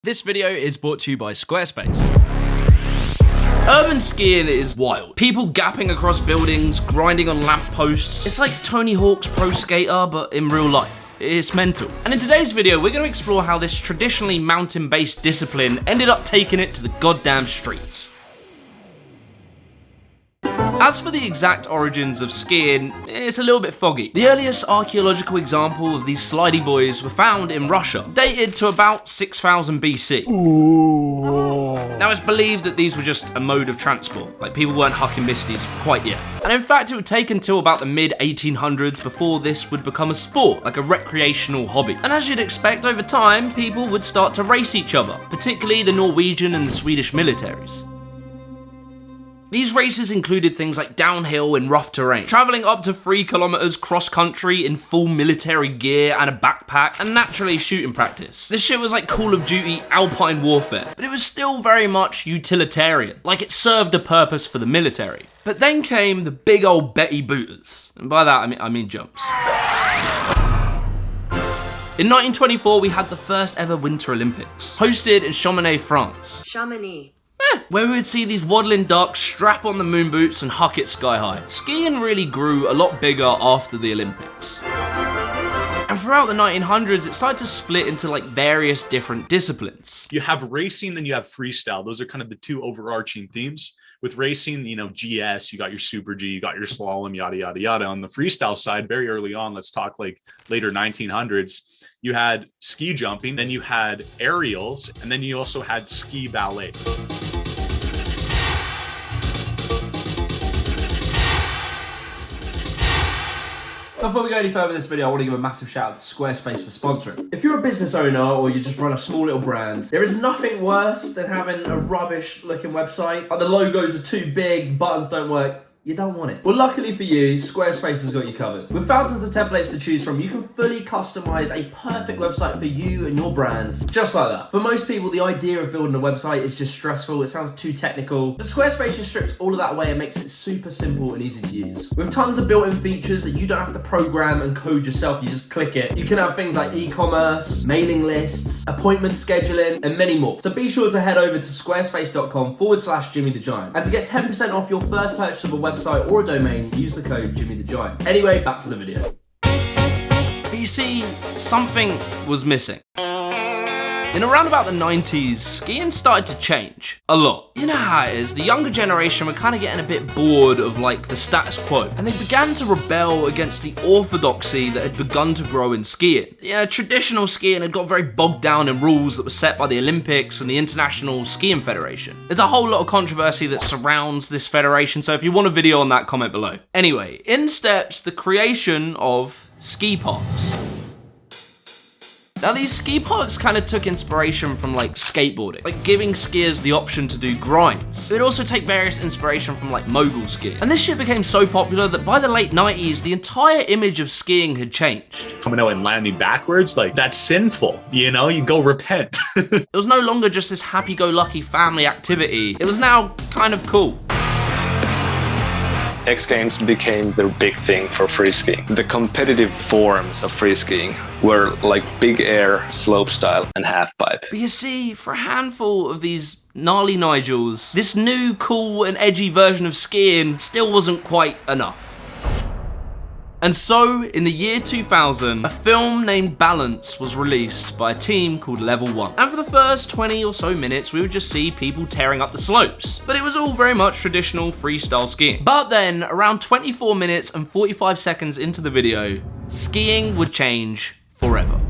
This video is brought to you by Squarespace. Urban skiing is wild. People gapping across buildings, grinding on lampposts. It's like Tony Hawk's Pro Skater, but in real life. It's mental. And in today's video, we're going to explore how this traditionally mountain-based discipline ended up taking it to the goddamn streets. As for the exact origins of skiing, it's a little bit foggy. The earliest archaeological example of these slidey boys were found in Russia, dated to about 6000 BC. Ooh. Now it's believed that these were just a mode of transport, like people weren't hucking misties quite yet. And in fact it would take until about the mid 1800s before this would become a sport, like a recreational hobby. And as you'd expect, over time, people would start to race each other, particularly the Norwegian and the Swedish militaries. These races included things like downhill and rough terrain, traveling up to 3 kilometers cross-country in full military gear and a backpack, and naturally shooting practice. This shit was like Call of Duty Alpine Warfare, but it was still very much utilitarian, like it served a purpose for the military. But then came the big old Betty Booters, and by that I mean jumps. In 1924, we had the first ever Winter Olympics, hosted in Chamonix, France. Chamonix. Where we would see these waddling ducks strap on the moon boots and huck it sky high. Skiing really grew a lot bigger after the Olympics. And throughout the 1900s, it started to split into like various different disciplines. You have racing, then you have freestyle. Those are kind of the two overarching themes. With racing, you know, GS, you got your Super G, you got your slalom, yada, yada, yada. On the freestyle side, very early on, let's talk like later 1900s, you had ski jumping, then you had aerials, and then you also had ski ballet. Before we go any further in this video, I want to give a massive shout out to Squarespace for sponsoring. If you're a business owner or you just run a small little brand, there is nothing worse than having a rubbish looking website. Like the logos are too big, buttons don't work. You don't want it. Well, luckily for you, Squarespace has got you covered. With thousands of templates to choose from, you can fully customize a perfect website for you and your brand. Just like that. For most people, the idea of building a website is just stressful. It sounds too technical. But Squarespace just strips all of that away and makes it super simple and easy to use. With tons of built-in features that you don't have to program and code yourself, you just click it. You can have things like e-commerce, mailing lists, appointment scheduling, and many more. So be sure to head over to squarespace.com/JimmyTheGiant. And to get 10% off your first purchase of a website or a domain, use the code JimmyTheGiant. Anyway, back to the video. But you see, something was missing. In around about the 90s, skiing started to change. A lot. You know how it is, the younger generation were kind of getting a bit bored of like the status quo, and they began to rebel against the orthodoxy that had begun to grow in skiing. Yeah, traditional skiing had got very bogged down in rules that were set by the Olympics and the International Skiing Federation. There's a whole lot of controversy that surrounds this federation, so if you want a video on that, comment below. Anyway, in steps the creation of ski parks. Now these ski parks kind of took inspiration from like skateboarding, like giving skiers the option to do grinds. It would also take various inspiration from like mogul skiing. And this shit became so popular that by the late 90s, the entire image of skiing had changed. Coming out and landing backwards, like that's sinful, you know, you go repent. It was no longer just this happy-go-lucky family activity. It was now kind of cool. X-games became the big thing for free skiing. The competitive forms of free skiing were like big air, slopestyle, and halfpipe. But you see, for a handful of these gnarly Nigels, this new, cool, and edgy version of skiing still wasn't quite enough. And so, in the year 2000, a film named Balance was released by a team called Level 1. And for the first 20 or so minutes, we would just see people tearing up the slopes. But it was all very much traditional freestyle skiing. But then, around 24 minutes and 45 seconds into the video, skiing would change forever.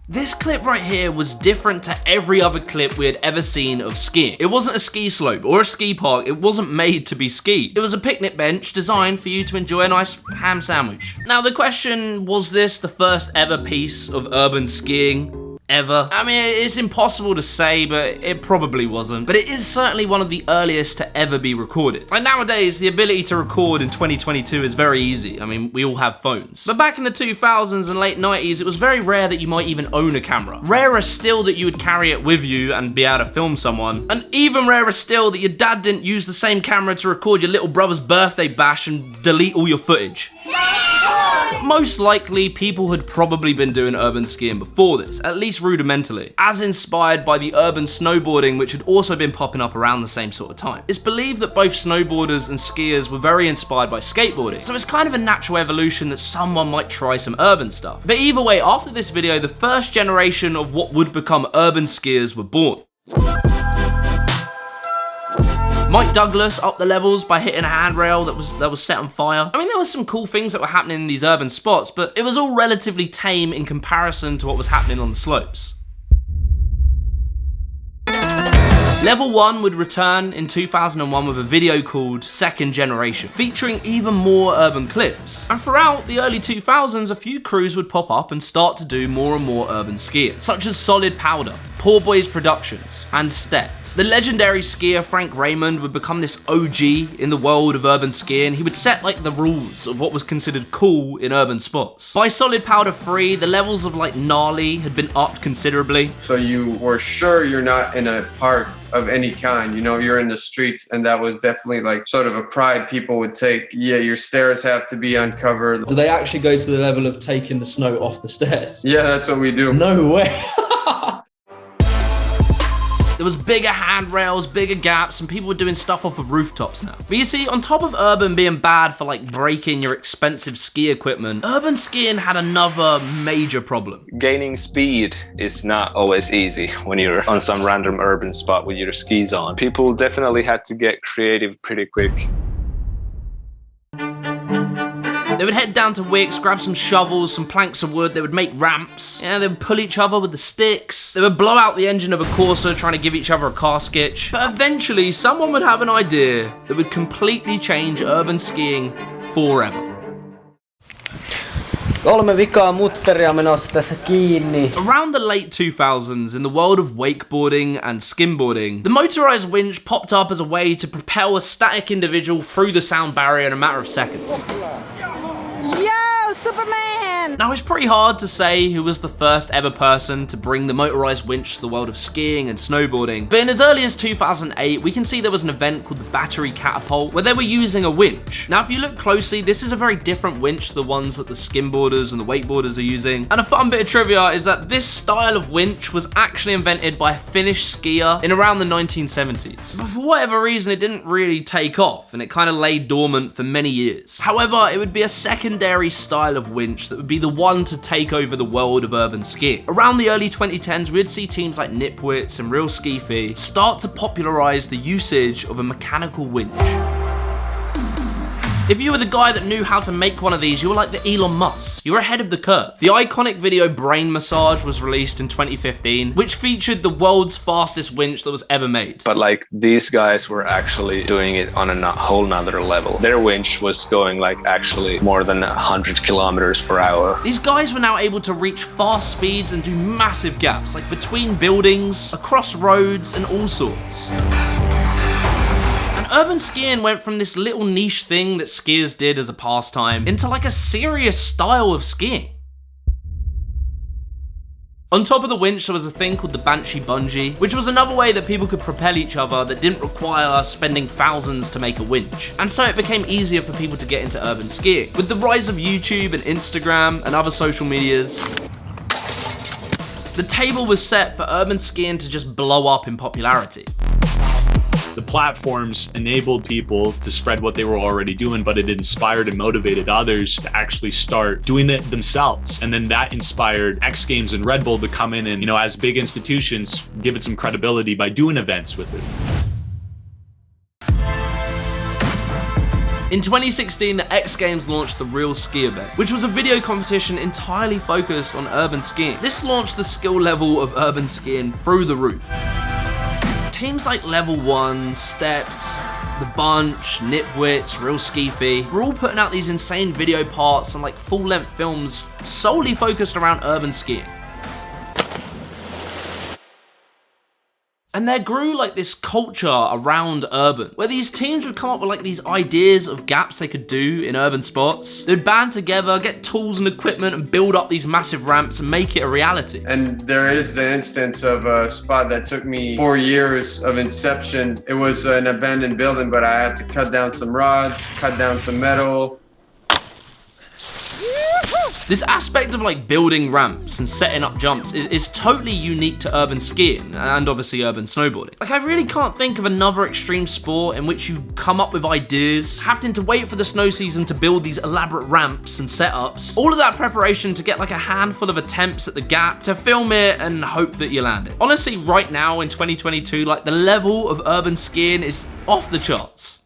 This clip right here was different to every other clip we had ever seen of skiing. It wasn't a ski slope or a ski park. It wasn't made to be skied. It was a picnic bench designed for you to enjoy a nice ham sandwich. Now the question, was this the first ever piece of urban skiing? Ever? I mean, it's impossible to say, but it probably wasn't. But it is certainly one of the earliest to ever be recorded. Like nowadays, the ability to record in 2022 is very easy. I mean, we all have phones. But back in the 2000s and late 90s, it was very rare that you might even own a camera. Rarer still that you would carry it with you and be able to film someone. And even rarer still that your dad didn't use the same camera to record your little brother's birthday bash and delete all your footage. most likely people had probably been doing urban skiing before this, at least rudimentarily, as inspired by the urban snowboarding which had also been popping up around the same sort of time. It's believed that both snowboarders and skiers were very inspired by skateboarding, so it's kind of a natural evolution that someone might try some urban stuff. But either way, after this video, the first generation of what would become urban skiers were born. Mike Douglas upped the levels by hitting a handrail that was set on fire. I mean, there were some cool things that were happening in these urban spots, but it was all relatively tame in comparison to what was happening on the slopes. Level 1 would return in 2001 with a video called Second Generation, featuring even more urban clips. And throughout the early 2000s, a few crews would pop up and start to do more and more urban skiing, such as Solid Powder, Poor Boys Productions, and Stepped. The legendary skier Frank Raymond would become this OG in the world of urban skiing. He would set like the rules of what was considered cool in urban spots. By Solid Powder 3, the levels of like gnarly had been upped considerably. So you were sure you're not in a park of any kind, you know, you're in the streets, and that was definitely like sort of a pride people would take. Yeah, your stairs have to be uncovered. Do they actually go to the level of taking the snow off the stairs? Yeah, that's what we do. No way. There was bigger handrails, bigger gaps, and people were doing stuff off of rooftops now. But you see, on top of urban being bad for like breaking your expensive ski equipment, urban skiing had another major problem. Gaining speed is not always easy when you're on some random urban spot with your skis on. People definitely had to get creative pretty quick. They would head down to Wicks, grab some shovels, some planks of wood, they would make ramps, they would pull each other with the sticks, they would blow out the engine of a Corsa trying to give each other a car sketch. But eventually, someone would have an idea that would completely change urban skiing forever. 3 vikaa mutteria menossa tässä kiinni. Around the late 2000s, in the world of wakeboarding and skimboarding, the motorized winch popped up as a way to propel a static individual through the sound barrier in a matter of seconds. Yo, Superman! Now, it's pretty hard to say who was the first ever person to bring the motorized winch to the world of skiing and snowboarding, but in as early as 2008, we can see there was an event called the Battery Catapult where they were using a winch. Now, if you look closely, this is a very different winch to the ones that the skimboarders and the wakeboarders are using. And a fun bit of trivia is that this style of winch was actually invented by a Finnish skier in around the 1970s. But for whatever reason, it didn't really take off, and it kind of lay dormant for many years. However, it would be a secondary style of winch that would be the one to take over the world of urban skiing. Around the early 2010s, we'd see teams like Nipwits and Realski start to popularize the usage of a mechanical winch. If you were the guy that knew how to make one of these, you were like the Elon Musk. You were ahead of the curve. The iconic video Brain Massage was released in 2015, which featured the world's fastest winch that was ever made. But like these guys were actually doing it on a whole nother level. Their winch was going like actually more than 100 kilometers per hour. These guys were now able to reach fast speeds and do massive gaps, like between buildings, across roads, and all sorts. Urban skiing went from this little niche thing that skiers did as a pastime into like a serious style of skiing. On top of the winch, there was a thing called the Banshee Bungee, which was another way that people could propel each other that didn't require spending thousands to make a winch. And so it became easier for people to get into urban skiing. With the rise of YouTube and Instagram and other social medias, the table was set for urban skiing to just blow up in popularity. The platforms enabled people to spread what they were already doing, but it inspired and motivated others to actually start doing it themselves. And then that inspired X-Games and Red Bull to come in and, you know, as big institutions, give it some credibility by doing events with it. In 2016, the X-Games launched the Realski event, which was a video competition entirely focused on urban skiing. This launched the skill level of urban skiing through the roof. Teams like Level 1, Stepped, The Bunch, Nipwits, Realski were all putting out these insane video parts and like full-length films solely focused around urban skiing. And there grew like this culture around urban, where these teams would come up with like these ideas of gaps they could do in urban spots. They'd band together, get tools and equipment, and build up these massive ramps and make it a reality. And there is the instance of a spot that took me 4 years of inception. It was an abandoned building, but I had to cut down some rods, cut down some metal. This aspect of like building ramps and setting up jumps is totally unique to urban skiing and obviously urban snowboarding. Like I really can't think of another extreme sport in which you come up with ideas, having to wait for the snow season to build these elaborate ramps and setups, all of that preparation to get like a handful of attempts at the gap, to film it and hope that you land it. Honestly, right now in 2022, like the level of urban skiing is off the charts.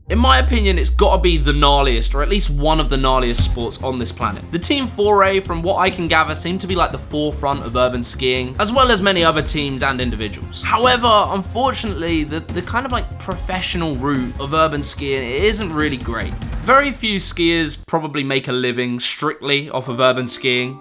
In my opinion, it's gotta be the gnarliest, or at least one of the gnarliest sports on this planet. The Team 4A, from what I can gather, seem to be like the forefront of urban skiing, as well as many other teams and individuals. However, unfortunately, the kind of like professional route of urban skiing isn't really great. Very few skiers probably make a living strictly off of urban skiing.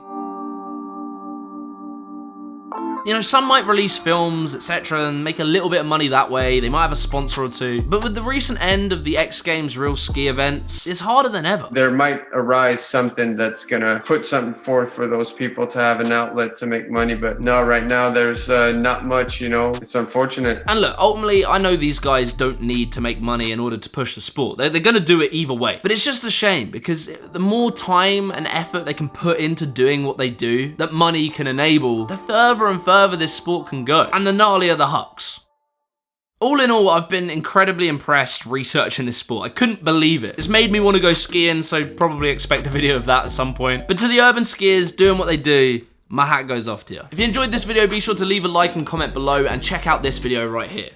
You know, some might release films, etc. and make a little bit of money that way. They might have a sponsor or two. But with the recent end of the X-games Realski events, it's harder than ever. There might arise something that's gonna put something forth for those people to have an outlet to make money. But no, right now there's not much, you know. It's unfortunate. And look, ultimately, I know these guys don't need to make money in order to push the sport. They're gonna do it either way. But it's just a shame, because the more time and effort they can put into doing what they do, that money can enable, the further and further this sport can go, and the gnarlier the hucks. All in all, I've been incredibly impressed researching this sport. I couldn't believe it. It's made me want to go skiing, so probably expect a video of that at some point. But to the urban skiers doing what they do, my hat goes off to you. If you enjoyed this video, be sure to leave a like and comment below, and check out this video right here.